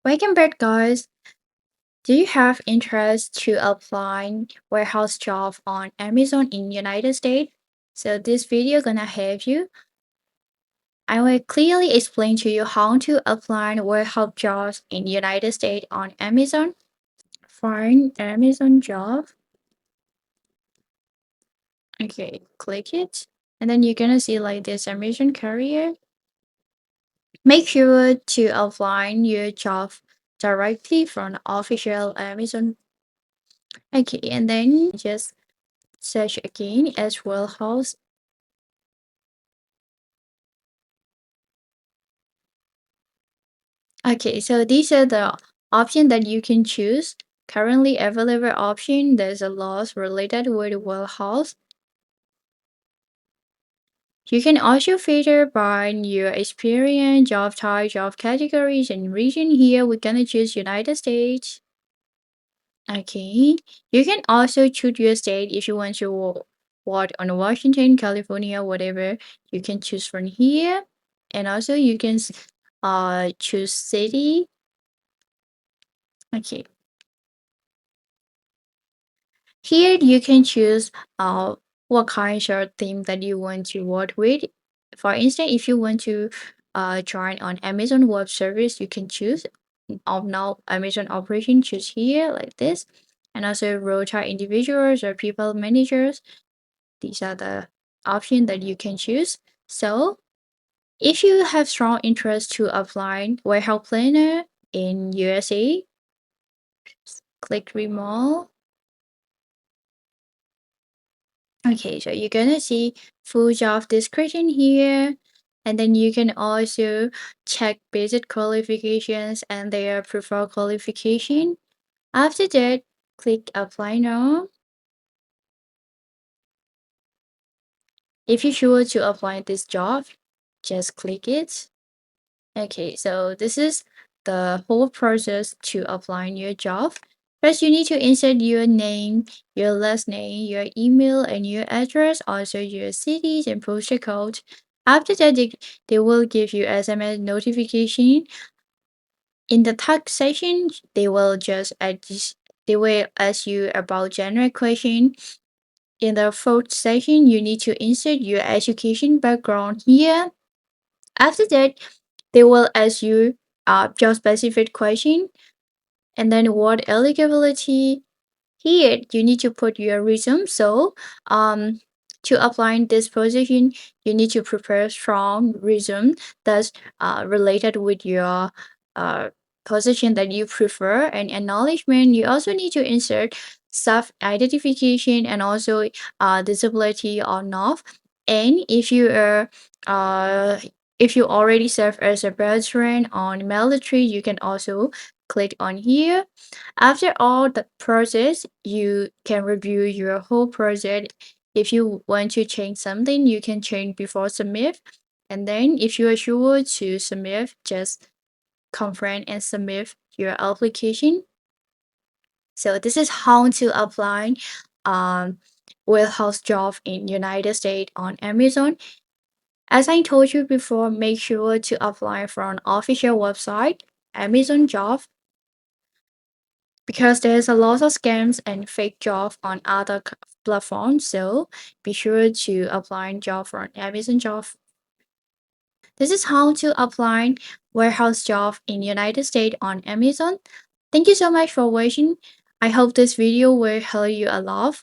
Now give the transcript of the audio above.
Welcome back, guys. Do you have interest to apply warehouse job on Amazon in United States? So this video gonna help you. I will clearly explain to you how to apply warehouse jobs in United States on Amazon. Find Amazon job. Okay, click it. And then you're gonna see like this Amazon career. Make sure to apply your job directly from the official Amazon. Okay, and then just search again as warehouse. Okay, so these are the options that you can choose. Currently available option, there's a lot related with warehouse. You can also filter by your experience, job type, job categories, and region. Here we're gonna choose United States. Okay, you can also choose your state if you want to work on Washington, California, whatever. You can choose from here, and also you can choose city. Okay, here you can choose what kind of theme that you want to work with. For instance, if you want to join on Amazon Web Service, you can choose now Amazon operation, choose here like this, and also rota individuals or people managers. These are the options that you can choose. So if you have strong interest to apply warehouse planner in USA, click remote. Okay, so you're gonna see full job description here, and then you can also check basic qualifications and their preferred qualification. After that, click apply now. If you're sure to apply this job, just click it. Okay, so this is the whole process to applying your job. First, you need to insert your name, your last name, your email, and your address, also your cities and postal code. After that, they will give you SMS notification. In the text section, they will just they will ask you about general question. In the fourth section, you need to insert your education background here. After that, they will ask you job specific question, and then what eligibility. Here you need to put your resume. So to apply this position, you need to prepare strong resume that's related with your uh, position that you prefer and acknowledgement. You also need to insert self identification and also disability or not. And uh, if you already serve as a veteran on military, you can also click on here. After all the process, you can review your whole project. If you want to change something, you can change before submit. And then if you are sure to submit, just confirm and submit your application. So this is how to apply um warehouse job in United States on Amazon. As I told you before, make sure to apply from official website, Amazon job, because there's a lot of scams and fake jobs on other platforms. So be sure to apply job from Amazon job. This is how to apply warehouse job in United States on Amazon. Thank you so much for watching. I hope this video will help you a lot.